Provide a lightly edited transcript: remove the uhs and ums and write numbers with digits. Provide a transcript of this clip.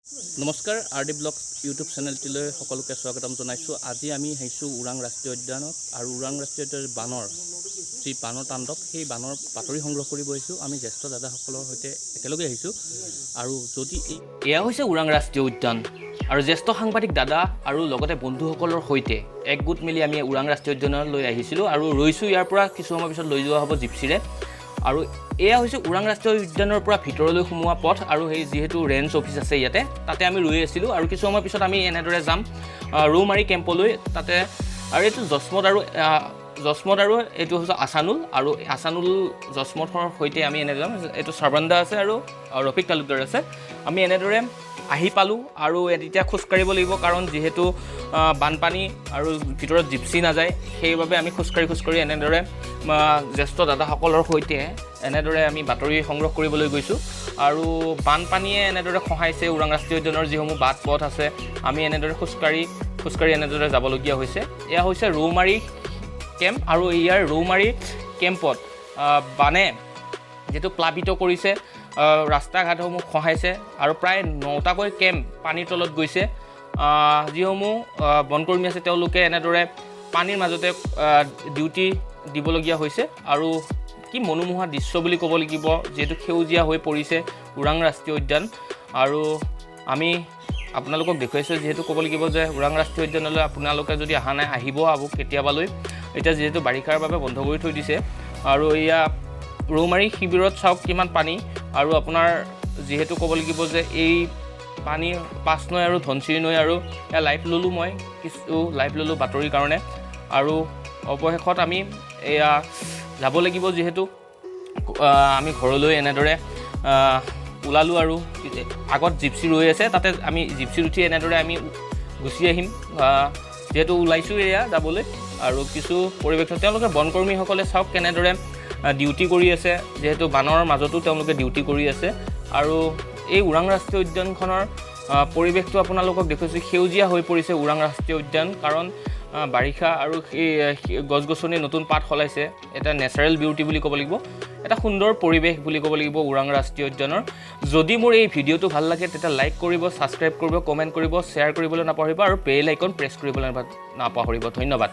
নমস্কাৰ RD blog YouTube চেনেলটিলৈ সকলোকে স্বাগতম জনাইছোঁ। আজি আমি আহিছোঁ ওৰাং ৰাষ্ট্ৰীয় উদ্যানত আৰু ওৰাং ৰাষ্ট্ৰীয় উদ্যানৰ বানৰ যি বানৰ তাণ্ডৱ সেই বানৰ বাতৰি সংগ্ৰহ কৰিব আহিছোঁ। আমি জ্যেষ্ঠ দাদাসকলৰ সৈতে একেলগে আহিছোঁ আৰু যদি এয়া হৈছে ওৰাং ৰাষ্ট্ৰীয় উদ্যান আৰু জ্যেষ্ঠ সাংবাদিক দাদা আৰু লগতে বন্ধুসকলৰ সৈতে একগোট মিলি আমি ওৰাং ৰাষ্ট্ৰীয় উদ্যানলৈ আহিছিলোঁ আৰু ৰৈছোঁ। ইয়াৰ পৰা কিছু সময় পিছত লৈ যোৱা হ'ব জিপচিৰে। আৰু এয়া হৈছে ওৰাং ৰাষ্ট্ৰীয় উদ্যানৰ পৰা ভিতৰলৈ সোমোৱা পথ আৰু সেই যিহেতু ৰেঞ্জ অফিচ আছে ইয়াতে তাতে আমি ৰৈ আছিলোঁ আৰু কিছু সময় পিছত আমি এনেদৰে যাম ৰৌমাৰী কেম্পলৈ। তাতে আৰু এইটো জছমত আৰু এইটো হৈছে আছানুল আৰু আছানুল জছমতৰ সৈতে আমি এনেদৰে যাম। এইটো চাৰ্বান্দা আছে আৰু ৰফিক তালুকদাৰ আছে। আমি এনেদৰে আহি পালোঁ আৰু এতিয়া খোজকাঢ়িব লাগিব কাৰণ যিহেতু বানপানী আৰু ভিতৰত জিপচি নাযায়, সেইবাবে আমি খোজকাঢ়ি এনেদৰে জ্যেষ্ঠ দাদাসকলৰ সৈতে এনেদৰে আমি বাতৰি সংগ্ৰহ কৰিবলৈ গৈছোঁ। আৰু বানপানীয়ে এনেদৰে খহাইছে ওৰাং ৰাষ্ট্ৰীয় উদ্যানৰ যিসমূহ বাট পথ আছে। আমি এনেদৰে খোজকাঢ়ি এনেদৰে যাবলগীয়া হৈছে। এয়া হৈছে ৰৌমাৰী কেম্প আৰু ইয়াৰ ৰৌমাৰী কেম্পত বানে যিটো প্লাবিত কৰিছে, ৰাস্তা ঘাটসমূহ খহাইছে আৰু প্ৰায় 9টাকৈ কেম্প পানীৰ তলত গৈছে। যিসমূহ বনকৰ্মী আছে তেওঁলোকে এনেদৰে পানীৰ মাজতে ডিউটি দিবলগীয়া হৈছে আৰু কি মনোমোহা দৃশ্য বুলি ক'ব লাগিব, যিহেতু সেউজীয়া হৈ পৰিছে ওৰাং ৰাষ্ট্ৰীয় উদ্যান। আৰু আমি আপোনালোকক দেখুৱাইছোঁ, যিহেতু ক'ব লাগিব যে ওৰাং ৰাষ্ট্ৰীয় উদ্যানলৈ আপোনালোকে যদি অহা নাই আহিব কেতিয়াবালৈ। এতিয়া যিহেতু বাৰিষাৰ বাবে বন্ধ কৰি থৈ দিছে আৰু এয়া ৰৌমাৰী শিবিৰত চাওক কিমান পানী। আৰু আপোনাৰ যিহেতু ক'ব লাগিব যে এই পানী পাঁচ নৈ আৰু ধনশিৰি নৈ আৰু এয়া লাইভ ল'লোঁ, মই কিছু লাইভ ল'লোঁ বাতৰিৰ কাৰণে। আৰু অৱশেষত আমি এয়া যাব লাগিব, যিহেতু আমি ঘৰলৈ এনেদৰে ওলালোঁ আৰু আগত জিপচি ৰৈ আছে, তাতে আমি জিপচিত উঠি এনেদৰে আমি গুচি আহিম। যিহেতু ওলাইছোঁ এয়া যাবলৈ আৰু কিছু পৰিৱেশ তেওঁলোকে বনকৰ্মীসকলে চাওক কেনেদৰে ডিউটি কৰি আছে, যিহেতু বানৰ মাজতো তেওঁলোকে ডিউটি কৰি আছে। আৰু এই ওৰাং ৰাষ্ট্ৰীয় উদ্যানখনৰ পৰিৱেশটো আপোনালোকক দেখুৱাইছোঁ, সেউজীয়া হৈ পৰিছে ওৰাং ৰাষ্ট্ৰীয় উদ্যান। কাৰণ বাৰিষা আৰু সেই গছ গছনি নতুন পাত সলাইছে, এটা নেচাৰেল বিউটি বুলি ক'ব লাগিব, এটা সুন্দৰ পৰিৱেশ বুলি ক'ব লাগিব ওৰাং ৰাষ্ট্ৰীয় উদ্যানৰ। যদি মোৰ এই ভিডিঅ'টো ভাল লাগে তেতিয়া লাইক কৰিব, ছাবস্ক্ৰাইব কৰিব, কমেণ্ট কৰিব, শ্বেয়াৰ কৰিবলৈ নাপাহৰিব আৰু বেল আইকন প্ৰেছ কৰিবলৈ নাপাহৰিব। ধন্যবাদ।